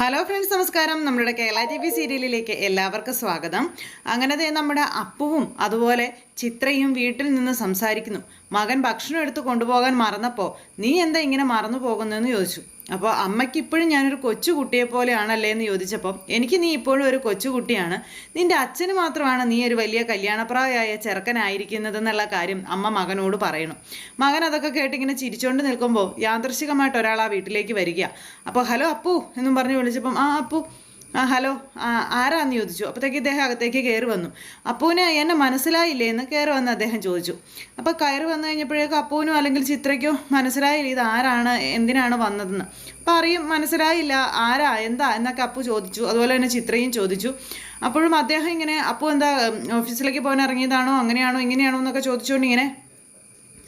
Hello friends, നമസ്കാരം. നമ്മുടെ Kerala TV സീരിയലിലേക്ക് എല്ലാവർക്കും സ്വാഗതം. അങ്ങനെ നമ്മുടെ അപ്പുവും അതുപോലെ ചിത്രയും വീട്ടിൽ നിന്ന് സംസാരിക്കുന്നു. മകൻ ഭക്ഷണം എടുത്ത് കൊണ്ടുപോകാൻ മറന്നപ്പോൾ നീ എന്താ ഇങ്ങനെ മറന്നു പോകുന്നതെന്ന് ചോദിച്ചു. അപ്പോൾ അമ്മയ്ക്ക് ഇപ്പോഴും ഞാനൊരു കൊച്ചുകുട്ടിയെ പോലെയാണല്ലേ എന്ന് ചോദിച്ചപ്പോൾ എനിക്ക് നീ ഇപ്പോഴും ഒരു കൊച്ചുകുട്ടിയാണ്, നിന്റെ അച്ഛന് മാത്രമാണ് നീ ഒരു വലിയ കല്യാണപ്രായമായ ചെറുക്കനായിരിക്കുന്നതെന്നുള്ള കാര്യം അമ്മ മകനോട് പറയണം. മകൻ അതൊക്കെ കേട്ടിങ്ങനെ ചിരിച്ചുകൊണ്ട് നിൽക്കുമ്പോൾ യാദൃശികമായിട്ട് ഒരാൾ ആ വീട്ടിലേക്ക് വരിക. അപ്പോൾ ഹലോ അപ്പു എന്നും പറഞ്ഞ് വിളിച്ചപ്പം അപ്പു ഹലോ ആരാന്ന് ചോദിച്ചു. അപ്പോഴത്തേക്ക് ഇദ്ദേഹം അകത്തേക്ക് കയറി വന്നു. അപ്പൂന് എന്നെ മനസ്സിലായില്ലേ എന്ന് കയറി വന്ന് അദ്ദേഹം ചോദിച്ചു. അപ്പോൾ കയറി വന്നു കഴിഞ്ഞപ്പോഴേക്കും അപ്പൂനോ അല്ലെങ്കിൽ ചിത്രയ്ക്കോ മനസ്സിലായില്ല ഇത് ആരാണ്, എന്തിനാണ് വന്നതെന്ന്. അപ്പോൾ അറിയും മനസ്സിലായില്ല ആരാ എന്താ എന്നൊക്കെ അപ്പു ചോദിച്ചു. അതുപോലെ തന്നെ ചിത്രയും ചോദിച്ചു. അപ്പോഴും അദ്ദേഹം ഇങ്ങനെ അപ്പു എന്താ ഓഫീസിലേക്ക് പോകാൻ ഇറങ്ങിയതാണോ, അങ്ങനെയാണോ ഇങ്ങനെയാണോ എന്നൊക്കെ ചോദിച്ചുകൊണ്ട് ഇങ്ങനെ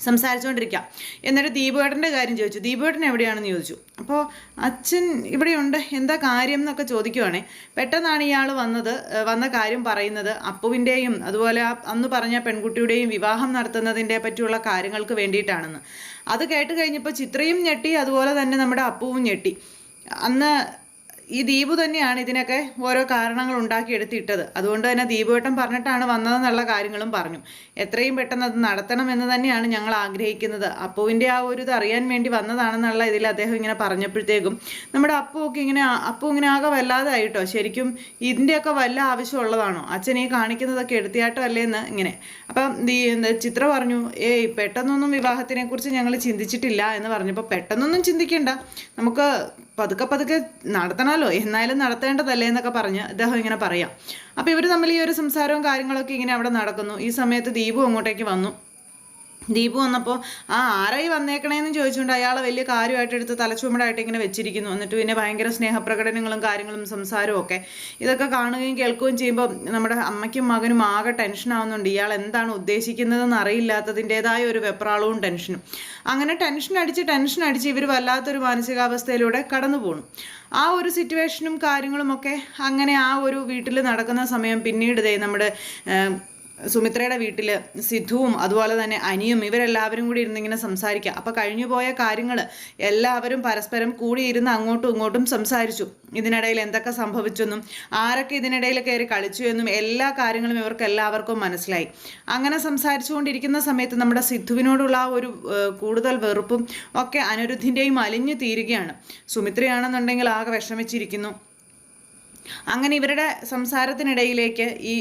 സംസാരിച്ചുകൊണ്ടിരിക്കാം. എന്നിട്ട് ദീപുവേട്ടൻ്റെ കാര്യം ചോദിച്ചു. ദീപുവേട്ടൻ എവിടെയാണെന്ന് ചോദിച്ചു. അപ്പോൾ അച്ഛൻ ഇവിടെയുണ്ട്, എന്താ കാര്യം എന്നൊക്കെ ചോദിക്കുവാണേ. പെട്ടെന്നാണ് ഇയാൾ വന്ന കാര്യം പറയുന്നത് അപ്പുവിൻ്റെയും അതുപോലെ അന്ന് പറഞ്ഞ പെൺകുട്ടിയുടെയും വിവാഹം നടത്തുന്നതിൻ്റെ പറ്റിയുള്ള കാര്യങ്ങൾക്ക് വേണ്ടിയിട്ടാണെന്ന്. അത് കേട്ട് കഴിഞ്ഞപ്പോൾ ചിത്രയും ഞെട്ടി, അതുപോലെ തന്നെ നമ്മുടെ അപ്പുവും ഞെട്ടി. അന്ന് ഈ ദീപു തന്നെയാണ് ഇതിനൊക്കെ ഓരോ കാരണങ്ങൾ ഉണ്ടാക്കിയെടുത്തിട്ടത്. അതുകൊണ്ട് തന്നെ ദീപുവേട്ടൻ പറഞ്ഞിട്ടാണ് വന്നതെന്നുള്ള കാര്യങ്ങളും പറഞ്ഞു. എത്രയും പെട്ടെന്ന് അത് നടത്തണമെന്ന് തന്നെയാണ് ഞങ്ങൾ ആഗ്രഹിക്കുന്നത്. അപ്പുവിൻ്റെ ആ ഒരു ഇത് അറിയാൻ വേണ്ടി വന്നതാണെന്നുള്ള ഇതിൽ അദ്ദേഹം ഇങ്ങനെ പറഞ്ഞപ്പോഴത്തേക്കും നമ്മുടെ അപ്പു ഇങ്ങനെ ആകെ വല്ലാതായിട്ടോ. ശരിക്കും ഇതിൻ്റെയൊക്കെ വല്ല ആവശ്യമുള്ളതാണോ, അച്ഛൻ ഈ കാണിക്കുന്നതൊക്കെ എടുത്തിയാട്ടോ അല്ലേന്ന് ഇങ്ങനെ. അപ്പം ചിത്ര പറഞ്ഞു, പെട്ടെന്നൊന്നും വിവാഹത്തിനെ കുറിച്ച് ഞങ്ങൾ ചിന്തിച്ചിട്ടില്ല എന്ന് പറഞ്ഞപ്പോൾ പെട്ടെന്നൊന്നും ചിന്തിക്കണ്ട, നമുക്ക് പതുക്കെ നടത്തണമല്ലോ, എന്നാലും നടത്തേണ്ടതല്ലേ എന്നൊക്കെ പറഞ്ഞ് അദ്ദേഹം ഇങ്ങനെ പറയാം. അപ്പോൾ ഇവർ തമ്മിൽ ഈ ഒരു സംസാരവും കാര്യങ്ങളൊക്കെ ഇങ്ങനെ അവിടെ നടക്കുന്നു. ഈ സമയത്ത് ദീപു അങ്ങോട്ടേക്ക് വന്നു. ദീപു വന്നപ്പോൾ ആരായി വന്നേക്കണേന്ന് ചോദിച്ചുകൊണ്ട് അയാളെ വലിയ കാര്യമായിട്ട് എടുത്ത് തലച്ചുമടായിട്ട് ഇങ്ങനെ വെച്ചിരിക്കുന്നു. എന്നിട്ട് പിന്നെ ഭയങ്കര സ്നേഹപ്രകടനങ്ങളും കാര്യങ്ങളും സംസാരവും ഒക്കെ ഇതൊക്കെ കാണുകയും കേൾക്കുകയും ചെയ്യുമ്പോൾ നമ്മുടെ അമ്മയ്ക്കും മകനും ആകെ ടെൻഷനാവുന്നുണ്ട്. ഇയാൾ എന്താണ് ഉദ്ദേശിക്കുന്നതെന്ന് അറിയില്ലാത്തതിൻ്റെതായ ഒരു വെപ്രാളവും ടെൻഷനും. അങ്ങനെ ടെൻഷൻ അടിച്ച് ഇവർ വല്ലാത്തൊരു മാനസികാവസ്ഥയിലൂടെ കടന്നു പോകണം. ആ ഒരു സിറ്റുവേഷനും കാര്യങ്ങളുമൊക്കെ അങ്ങനെ ആ ഒരു വീട്ടിൽ നടക്കുന്ന സമയം പിന്നീട് നമ്മുടെ സുമിത്രയുടെ വീട്ടിൽ സിദ്ധുവും അതുപോലെ തന്നെ അനിയും ഇവരെല്ലാവരും കൂടി ഇരുന്നിങ്ങനെ സംസാരിക്കുക. അപ്പോൾ കഴിഞ്ഞു പോയ കാര്യങ്ങൾ എല്ലാവരും പരസ്പരം കൂടിയിരുന്ന് അങ്ങോട്ടും ഇങ്ങോട്ടും സംസാരിച്ചു. ഇതിനിടയിൽ എന്തൊക്കെ സംഭവിച്ചെന്നും ആരൊക്കെ ഇതിനിടയിൽ കയറി കളിച്ചു എന്നും എല്ലാ കാര്യങ്ങളും ഇവർക്ക് എല്ലാവർക്കും മനസ്സിലായി. അങ്ങനെ സംസാരിച്ചുകൊണ്ടിരിക്കുന്ന സമയത്ത് നമ്മുടെ സിദ്ധുവിനോടുള്ള ആ ഒരു കൂടുതൽ വെറുപ്പും ഒക്കെ അനിരുദ്ധിൻ്റെയും അലിഞ്ഞു തീരുകയാണ്. സുമിത്രയാണെന്നുണ്ടെങ്കിൽ ആകെ വിഷമിച്ചിരിക്കുന്നു. അങ്ങനെ ഇവരുടെ സംസാരത്തിനിടയിലേക്ക് ഈ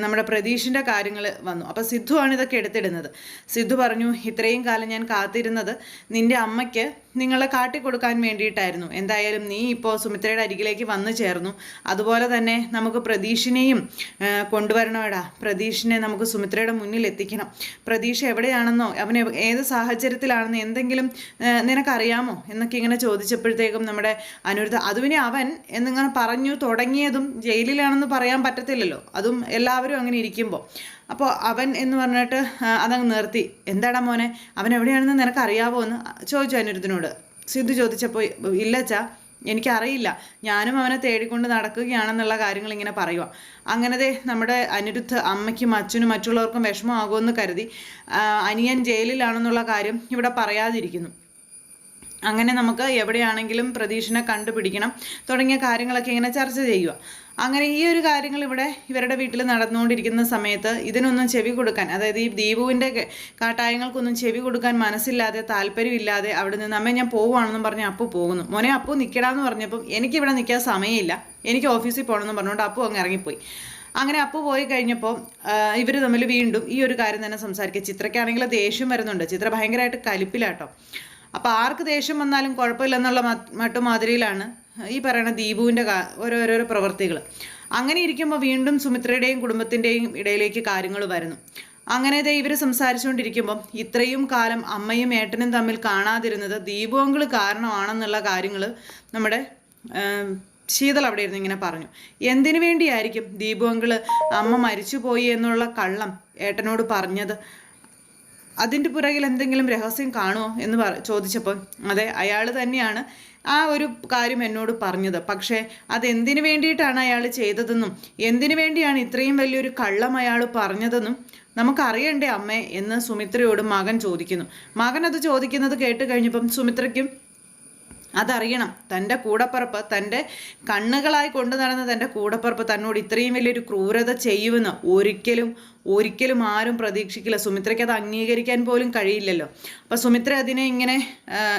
നമ്മുടെ പ്രതീഷിൻ്റെ കാര്യങ്ങൾ വന്നു. അപ്പോൾ സിദ്ധു ആണ് ഇതൊക്കെ എടുത്തിടുന്നത്. സിദ്ധു പറഞ്ഞു, ഇത്രയും കാലം ഞാൻ കാത്തിരുന്നത് നിൻ്റെ അമ്മയ്ക്ക് നിങ്ങളെ കാട്ടിക്കൊടുക്കാൻ വേണ്ടിയിട്ടായിരുന്നു. എന്തായാലും നീ ഇപ്പോൾ സുമിത്രയുടെ അരികിലേക്ക് വന്നു ചേർന്നു. അതുപോലെ തന്നെ നമുക്ക് പ്രതീഷിനെയും കൊണ്ടുവരണമേടാ. പ്രതീഷിനെ നമുക്ക് സുമിത്രയുടെ മുന്നിൽ എത്തിക്കണം. പ്രതീഷ് എവിടെയാണെന്നോ അവൻ ഏത് സാഹചര്യത്തിലാണെന്നോ എന്തെങ്കിലും നിനക്കറിയാമോ എന്നൊക്കെ ഇങ്ങനെ ചോദിച്ചപ്പോഴത്തേക്കും നമ്മുടെ അനിരുദ്ധ അതുവിനെ അവൻ എന്നിങ്ങനെ പറഞ്ഞു തുടങ്ങിയതും ജയിലിലാണെന്ന് പറയാൻ പറ്റത്തില്ലല്ലോ, അതും എല്ലാവരും അങ്ങനെ ഇരിക്കുമ്പോൾ. അപ്പോൾ അവൻ എന്ന് പറഞ്ഞിട്ട് അതങ്ങ് നിർത്തി. എന്താടാ മോനെ, അവൻ എവിടെയാണെന്ന് നിനക്കറിയാവോ എന്ന് ചോദിച്ചു അനിരുദ്ധിനോട്. സിദ്ധു ചോദിച്ചപ്പോൾ ഇല്ലച്ചാ, എനിക്കറിയില്ല, ഞാനും അവനെ തേടിക്കൊണ്ട് നടക്കുകയാണെന്നുള്ള കാര്യങ്ങൾ ഇങ്ങനെ പറയുക. അങ്ങനത്തെ നമ്മുടെ അനിരുദ്ധ് അമ്മയ്ക്കും അച്ഛനും മറ്റുള്ളവർക്കും വിഷമമാകുമെന്ന് കരുതി അനിയൻ ജയിലിലാണെന്നുള്ള കാര്യം ഇവിടെ പറയാതിരിക്കുന്നു. അങ്ങനെ നമുക്ക് എവിടെയാണെങ്കിലും പ്രതീഷിനെ കണ്ടുപിടിക്കണം തുടങ്ങിയ കാര്യങ്ങളൊക്കെ ഇങ്ങനെ ചർച്ച ചെയ്യുക. അങ്ങനെ ഈ ഒരു കാര്യങ്ങൾ ഇവിടെ ഇവരുടെ വീട്ടിൽ നടന്നുകൊണ്ടിരിക്കുന്ന സമയത്ത് ഇതിനൊന്നും ചെവി കൊടുക്കാൻ, അതായത് ഈ ദീപുവിൻ്റെ കാട്ടായങ്ങൾക്കൊന്നും ചെവി കൊടുക്കാൻ മനസ്സില്ലാതെ താല്പര്യമില്ലാതെ അവിടെ നിന്ന് അമ്മ ഞാൻ പോവുകയാണെന്നും പറഞ്ഞ് അപ്പു പോകുന്നു. മോനെ അപ്പു നിൽക്കടാന്ന് പറഞ്ഞപ്പം എനിക്കിവിടെ നിൽക്കാൻ സമയമില്ല, എനിക്ക് ഓഫീസിൽ പോകണമെന്ന് പറഞ്ഞുകൊണ്ട് അപ്പു അങ്ങ് ഇറങ്ങിപ്പോയി. അങ്ങനെ അപ്പു പോയി കഴിഞ്ഞപ്പോൾ ഇവർ തമ്മിൽ വീണ്ടും ഈ ഒരു കാര്യം തന്നെ സംസാരിക്കുക. ചിത്രയ്ക്കാണെങ്കിൽ ദേഷ്യം വരുന്നുണ്ട്. ചിത്ര ഭയങ്കരമായിട്ട് കലിപ്പിലാട്ടോ. അപ്പോൾ ആർക്ക് ദേഷ്യം വന്നാലും കുഴപ്പമില്ലെന്നുള്ള മട്ടുമാതിരിയിലാണ് ഈ പറയുന്ന ദീപുവിൻ്റെ ഓരോരോ പ്രവൃത്തികൾ. അങ്ങനെ ഇരിക്കുമ്പോൾ വീണ്ടും സുമിത്രയുടെയും കുടുംബത്തിൻ്റെയും ഇടയിലേക്ക് കാര്യങ്ങൾ വരുന്നു. അങ്ങനെ ഇവർ സംസാരിച്ചുകൊണ്ടിരിക്കുമ്പം ഇത്രയും കാലം അമ്മയും ഏട്ടനും തമ്മിൽ കാണാതിരുന്നത് ദീപു അങ്കിൾ കാരണമാണെന്നുള്ള കാര്യങ്ങൾ നമ്മുടെ ശീതൾ അവിടെ ഇരുന്ന് ഇങ്ങനെ പറഞ്ഞു. എന്തിനു വേണ്ടിയായിരിക്കും ദീപു അങ്കിൾ അമ്മ മരിച്ചുപോയി എന്നുള്ള കള്ളം ഏട്ടനോട് പറഞ്ഞത്? അതിൻ്റെ പുറകിൽ എന്തെങ്കിലും രഹസ്യം കാണുമോ എന്ന് ചോദിച്ചപ്പോൾ അതെ, അയാൾ തന്നെയാണ് ആ ഒരു കാര്യം എന്നോട് പറഞ്ഞത്. പക്ഷേ അതെന്തിനു വേണ്ടിയിട്ടാണ് അയാൾ ചെയ്തതെന്നും എന്തിനു വേണ്ടിയാണ് ഇത്രയും വലിയൊരു കള്ളം അയാൾ പറഞ്ഞതെന്നും നമുക്കറിയണ്ടേ അമ്മേ എന്ന് സുമിത്രയോട് മകൻ ചോദിക്കുന്നു. മകൻ അത് ചോദിക്കുന്നത് കേട്ട് കഴിഞ്ഞപ്പം സുമിത്രയ്ക്കും അതറിയണം. തൻ്റെ കൂടപ്പിറപ്പ്, തൻ്റെ കണ്ണുകളായി കൊണ്ടു നടന്ന തൻ്റെ കൂടപ്പിറപ്പ് തന്നോട് ഇത്രയും വലിയൊരു ക്രൂരത ചെയ്യുമെന്ന് ഒരിക്കലും ആരും പ്രതീക്ഷിക്കില്ല. സുമിത്രയ്ക്ക് അത് അംഗീകരിക്കാൻ പോലും കഴിയില്ലല്ലോ. അപ്പം സുമിത്ര അതിനെ ഇങ്ങനെ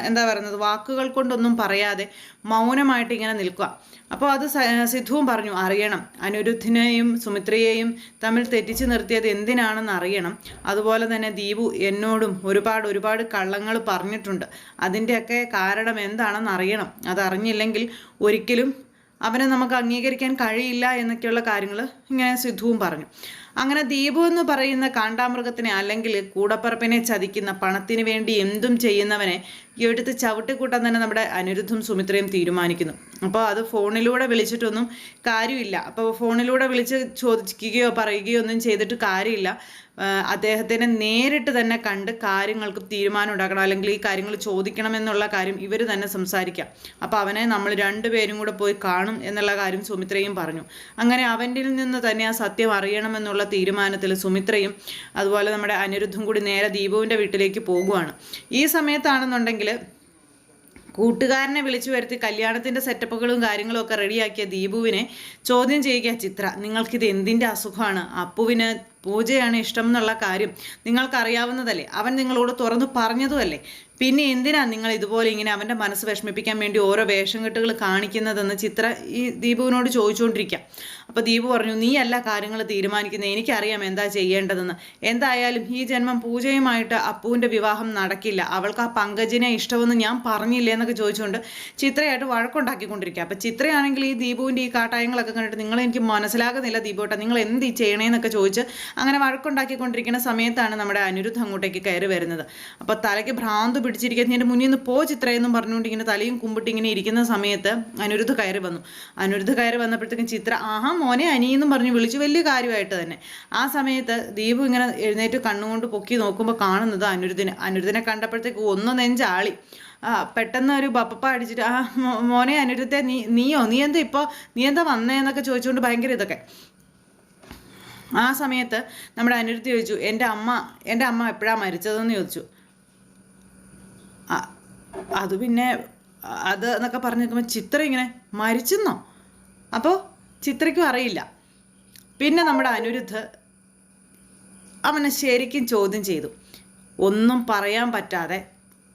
എന്താ പറയുന്നത്, വാക്കുകൾ കൊണ്ടൊന്നും പറയാതെ മൗനമായിട്ട് ഇങ്ങനെ നിൽക്കുക. അപ്പോൾ അത് സിദ്ധുവും പറഞ്ഞു, അറിയണം, അനിരുദ്ധിനെയും സുമിത്രയെയും തമ്മിൽ തെറ്റിച്ച് നിർത്തിയത് എന്തിനാണെന്ന് അറിയണം. അതുപോലെ തന്നെ ദീപു എന്നോടും ഒരുപാട് കള്ളങ്ങൾ പറഞ്ഞിട്ടുണ്ട്. അതിൻ്റെയൊക്കെ കാരണം എന്താണെന്ന് അറിയണം. അതറിഞ്ഞില്ലെങ്കിൽ ഒരിക്കലും അവനെ നമുക്ക് അംഗീകരിക്കാൻ കഴിയില്ല എന്നൊക്കെയുള്ള കാര്യങ്ങൾ ഇങ്ങനെ സിദ്ധുവും പറഞ്ഞു. അങ്ങനെ ദീപു എന്ന് പറയുന്ന കാണ്ടാമൃഗത്തിനെ, അല്ലെങ്കിൽ കൂടപ്പറപ്പിനെ ചതിക്കുന്ന, പണത്തിന് വേണ്ടി എന്തും ചെയ്യുന്നവനെ എടുത്ത് ചവിട്ടിക്കൂട്ടാൻ തന്നെ നമ്മുടെ അനിരുദ്ധും സുമിത്രയും തീരുമാനിക്കുന്നു. അപ്പോൾ അത് ഫോണിലൂടെ വിളിച്ചിട്ടൊന്നും കാര്യമില്ല. അപ്പോൾ ഫോണിലൂടെ വിളിച്ച് ചോദിക്കുകയോ പറയുകയോ ഒന്നും ചെയ്തിട്ട് കാര്യമില്ല. അദ്ദേഹത്തിനെ നേരിട്ട് തന്നെ കണ്ട് കാര്യങ്ങൾക്ക് തീരുമാനം ഉണ്ടാക്കണം, അല്ലെങ്കിൽ ഈ കാര്യങ്ങൾ ചോദിക്കണമെന്നുള്ള കാര്യം ഇവർ തന്നെ സംസാരിക്കാം. അപ്പോൾ അവനെ നമ്മൾ രണ്ടുപേരും കൂടെ പോയി കാണും എന്നുള്ള കാര്യം സുമിത്രയും പറഞ്ഞു. അങ്ങനെ അവൻ്റെ നിന്ന് തന്നെ ആ സത്യം അറിയണമെന്നുള്ള തീരുമാനത്തിൽ സുമിത്രയും അതുപോലെ നമ്മുടെ അനിരുദ്ധും കൂടി നേരെ ദീപുവിൻ്റെ വീട്ടിലേക്ക് പോകുവാണ്. ഈ സമയത്താണെന്നുണ്ടെങ്കിൽ കൂട്ടുകാരനെ വിളിച്ചു വരുത്തി കല്യാണത്തിൻ്റെ സെറ്റപ്പുകളും കാര്യങ്ങളും ഒക്കെ റെഡിയാക്കിയ ദീപുവിനെ ചോദ്യം ചെയ്യുക ചിത്ര. നിങ്ങൾക്കിത് എന്തിൻ്റെ അസുഖമാണ്? അപ്പുവിന് പൂജയാണ് ഇഷ്ടം എന്നുള്ള കാര്യം നിങ്ങൾക്കറിയാവുന്നതല്ലേ? അവൻ നിങ്ങളോട് തുറന്നു പറഞ്ഞതുമല്ലേ? പിന്നെ എന്തിനാ നിങ്ങൾ ഇതുപോലെ ഇങ്ങനെ അവൻ്റെ മനസ്സ് വിഷമിപ്പിക്കാൻ വേണ്ടി ഓരോ വേഷം കെട്ടുകൾ കാണിക്കുന്നതെന്ന് ചിത്ര ഈ ദീപുവിനോട് ചോദിച്ചുകൊണ്ടിരിക്കാം. അപ്പോൾ ദീപു പറഞ്ഞു, നീ എല്ലാ കാര്യങ്ങൾ തീരുമാനിക്കുന്നത്, എനിക്കറിയാം എന്താ ചെയ്യേണ്ടതെന്ന്. എന്തായാലും ഈ ജന്മം പൂജയുമായിട്ട് അപ്പുവിൻ്റെ വിവാഹം നടക്കില്ല. അവൾക്ക് ആ പങ്കജിനെ ഇഷ്ടമെന്ന് ഞാൻ പറഞ്ഞില്ലേ എന്നൊക്കെ ചോദിച്ചുകൊണ്ട് ചിത്രയായിട്ട് വഴക്കുണ്ടാക്കിക്കൊണ്ടിരിക്കുക. അപ്പോൾ ചിത്രയാണെങ്കിൽ ഈ ദീപുവിൻ്റെ ഈ കാട്ടായങ്ങളൊക്കെ കണ്ടിട്ട് നിങ്ങളെനിക്ക് മനസ്സിലാകുന്നില്ല ദീപുട്ട, നിങ്ങൾ എന്ത് ചെയ്യണേന്നൊക്കെ ചോദിച്ച് അങ്ങനെ വഴക്കുണ്ടാക്കിക്കൊണ്ടിരിക്കുന്ന സമയത്താണ് നമ്മുടെ അനിരുദ്ധ അങ്ങോട്ടേക്ക് കയറി വരുന്നത്. അപ്പോൾ തലയ്ക്ക് ഭ്രാന്ത് പിടിച്ചിരിക്കുന്ന എൻ്റെ മുന്നിൽ നിന്ന് പോ ചിത്രയെന്നും പറഞ്ഞുകൊണ്ട് ഇങ്ങനെ തലയും കുമ്പിട്ട് ഇങ്ങനെ ഇരിക്കുന്ന സമയത്ത് അനിരുദ്ധ കയറി വന്നു. അനിരുദ്ധ കയറി വന്നപ്പോഴത്തേക്കും ചിത്ര ആഹാ മോനെ അനിയെന്നും പറഞ്ഞു വിളിച്ചു, വലിയ കാര്യമായിട്ട് തന്നെ. ആ സമയത്ത് ദീപു ഇങ്ങനെ എഴുന്നേറ്റ് കണ്ണുകൊണ്ട് പൊക്കി നോക്കുമ്പോൾ കാണുന്നത് അനിരുദ്ധിനെ കണ്ടപ്പോഴത്തേക്ക് ഒന്ന് നെഞ്ചാളി. പെട്ടെന്ന് ഒരു ബപ്പപ്പ അടിച്ചിട്ട് മോനെ അനിരുദ്ധത്തെ നീ എന്താ വന്നേന്നൊക്കെ ചോദിച്ചുകൊണ്ട് ഭയങ്കര ഇതൊക്കെ. ആ സമയത്ത് നമ്മുടെ അനിരുദ്ധി ചോദിച്ചു, എൻ്റെ അമ്മ എപ്പോഴാണ് മരിച്ചതെന്ന് ചോദിച്ചു. അത് പിന്നെ അത് എന്നൊക്കെ പറഞ്ഞു നിൽക്കുമ്പോൾ ചിത്ര ഇങ്ങനെ മരിച്ചെന്നോ? അപ്പോൾ ചിത്രയ്ക്കും അറിയില്ല. പിന്നെ നമ്മുടെ അനിരുദ്ധ് അവനെ ശരിക്കും ചോദ്യം ചെയ്തു. ഒന്നും പറയാൻ പറ്റാതെ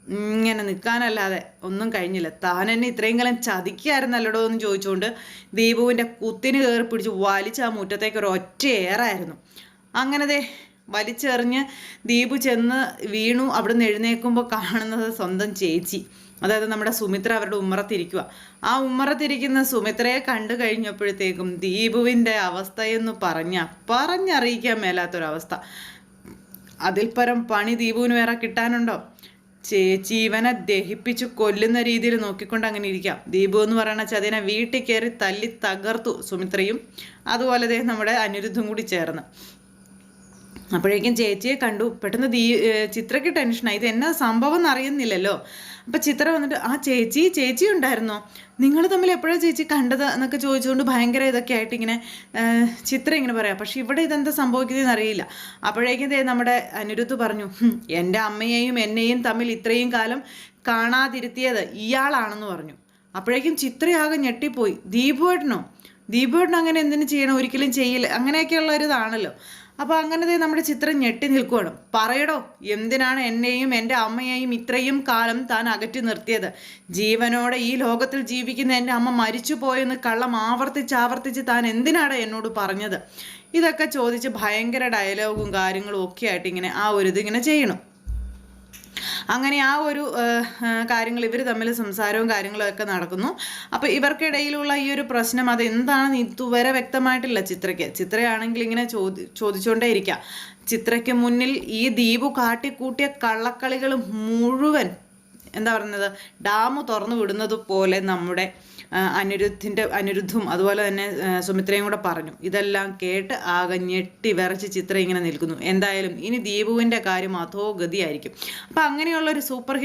ഇങ്ങനെ നിൽക്കാനല്ലാതെ ഒന്നും കഴിഞ്ഞില്ല. താൻ എന്നെ ഇത്രയും കാലം ചതിക്കായിരുന്നല്ലടോ എന്ന് ചോദിച്ചുകൊണ്ട് ദീപുവിൻ്റെ കുത്തിന് കയറി പിടിച്ച് വലിച്ച് ആ മുറ്റത്തേക്ക് ഒരു ഒറ്റ ഏറായിരുന്നു. അങ്ങനത്തെ വലിച്ചെറിഞ്ഞ് ദീപു ചെന്ന് വീണു. അവിടുന്ന് എഴുന്നേൽക്കുമ്പോൾ കാണുന്നത് സ്വന്തം ചേച്ചി, അതായത് നമ്മുടെ സുമിത്ര അവരുടെ ഉമ്മറത്തിരിക്കുക. ആ ഉമ്മറത്തിരിക്കുന്ന സുമിത്രയെ കണ്ടു കഴിഞ്ഞപ്പോഴത്തേക്കും ദീപുവിൻ്റെ അവസ്ഥയെന്ന് പറഞ്ഞറിയിക്കാൻ മേലാത്തൊരവസ്ഥ. അതിൽ പരം പണി ദീപുവിന് വേറെ കിട്ടാനുണ്ടോ? ചേച്ചി ഇവനെ ദഹിപ്പിച്ച് കൊല്ലുന്ന രീതിയിൽ നോക്കിക്കൊണ്ട് അങ്ങനെ ഇരിക്കാം. ദീപു എന്ന് പറയുന്ന ചതിനെ വീട്ടിൽ കയറി തല്ലി തകർത്തു സുമിത്രയും അതുപോലെ നമ്മുടെ അനിരുദ്ധും കൂടി ചേർന്ന്. അപ്പോഴേക്കും ചേച്ചിയെ കണ്ടു. പെട്ടെന്ന് ചിത്രയ്ക്ക് ടെൻഷനായി, ഇത് എന്നാ സംഭവം എന്നറിയുന്നില്ലല്ലോ. അപ്പം ചിത്ര വന്നിട്ട് ആ ചേച്ചി ഉണ്ടായിരുന്നോ? നിങ്ങൾ തമ്മിൽ എപ്പോഴാണ് ചേച്ചി കണ്ടത് എന്നൊക്കെ ചോദിച്ചുകൊണ്ട് ഭയങ്കര ഇതൊക്കെ ആയിട്ട് ഇങ്ങനെ ചിത്ര ഇങ്ങനെ പറയാം. പക്ഷെ ഇവിടെ ഇതെന്താ സംഭവിക്കുന്നതെന്ന് അറിയില്ല. അപ്പോഴേക്കും നമ്മുടെ അനിരുദ്ധ് പറഞ്ഞു, എൻ്റെ അമ്മയെയും എന്നെയും തമ്മിൽ ഇത്രയും കാലം കാണാതിരുത്തിയത് ഇയാളാണെന്ന് പറഞ്ഞു. അപ്പോഴേക്കും ചിത്രയാകെ ഞെട്ടിപ്പോയി. ദീപുവേട്ടൻ അങ്ങനെ എന്തിനു ചെയ്യണം? ഒരിക്കലും ചെയ്യില്ല. അങ്ങനെയൊക്കെയുള്ള ഒരു ഇതാണല്ലോ. അപ്പോൾ അങ്ങനത്തെ നമ്മുടെ ചിത്രം ഞെട്ടി നിൽക്കുകയാണ്. പറയടോ, എന്തിനാണ് എന്നെയും എൻ്റെ അമ്മയെയും ഇത്രയും കാലം താൻ അകറ്റി നിർത്തിയത്? ജീവനോടെ ഈ ലോകത്തിൽ ജീവിക്കുന്ന എൻ്റെ അമ്മ മരിച്ചു പോയെന്ന് കള്ളം ആവർത്തിച്ച് താൻ എന്തിനാണ് എന്നോട് പറഞ്ഞത്? ഇതൊക്കെ ചോദിച്ച് ഭയങ്കര ഡയലോഗും കാര്യങ്ങളും ഒക്കെ ആയിട്ട് ഇങ്ങനെ ആ ഒരു ഇതിങ്ങനെ ചെയ്യണം. അങ്ങനെ ആ ഒരു കാര്യങ്ങൾ ഇവർ തമ്മിൽ സംസാരവും കാര്യങ്ങളും ഒക്കെ നടക്കുന്നു. അപ്പോൾ ഇവർക്കിടയിലുള്ള ഈ ഒരു പ്രശ്നം അതെന്താണെന്ന് ഇതുവരെ വ്യക്തമായിട്ടില്ല ചിത്രയാണെങ്കിൽ ഇങ്ങനെ ചോദിച്ചുകൊണ്ടേ ഇരിക്കുക. ചിത്രയ്ക്ക് മുന്നിൽ ഈ ദീപു കാട്ടിക്കൂട്ടിയ കള്ളക്കളികൾ മുഴുവൻ എന്താ പറയുന്നത്, ഡാം തുറന്നു വിടുന്നത് പോലെ നമ്മുടെ അനിരുദ്ധും അതുപോലെ തന്നെ സുമിത്രയും കൂടെ പറഞ്ഞു. ഇതെല്ലാം കേട്ട് ആകെ ഞെട്ടി വിറച്ച് ചിത്ര ഇങ്ങനെ നിൽക്കുന്നു. എന്തായാലും ഇനി ദീപുവിൻ്റെ കാര്യം അതോ ഗതിയായിരിക്കും. അപ്പം അങ്ങനെയുള്ള ഒരു സൂപ്പർ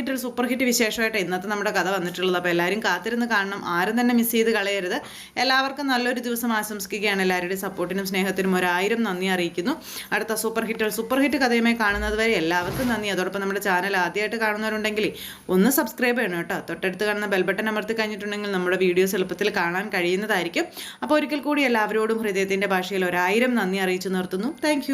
ഹിറ്റ് വിശേഷമായിട്ട് ഇന്നത്തെ നമ്മുടെ കഥ വന്നിട്ടുള്ളത്. അപ്പോൾ എല്ലാവരും കാത്തിരുന്ന് കാണണം. ആരും തന്നെ മിസ് ചെയ്ത് കളയരുത്. എല്ലാവർക്കും നല്ലൊരു ദിവസം ആശംസിക്കുകയാണ്. എല്ലാവരുടെയും സപ്പോർട്ടിനും സ്നേഹത്തിനും 1000 നന്ദി അറിയിക്കുന്നു. അടുത്ത സൂപ്പർ ഹിറ്റ് കഥയുമായി കാണുന്നത് വരെ എല്ലാവർക്കും നന്ദി. അതോടൊപ്പം നമ്മുടെ ചാനൽ ആദ്യമായിട്ട് കാണുന്നവരുണ്ടെങ്കിൽ ഒന്ന് സബ്സ്ക്രൈബ് ചെയ്യണം കേട്ടോ. തൊട്ടടുത്ത് കാണുന്ന ബെൽ ബട്ടൺ അമർത്തി കഴിഞ്ഞിട്ടുണ്ടെങ്കിൽ നമ്മുടെ വീഡിയോസ് എളുപ്പത്തിൽ കാണാൻ കഴിയുന്നതായിരിക്കും. അപ്പോൾ ഒരിക്കൽ കൂടി എല്ലാവരോടും ഹൃദയത്തിൻ്റെ ഭാഷയിൽ 1000 നന്ദി അറിയിച്ചു നിർത്തുന്നു. താങ്ക്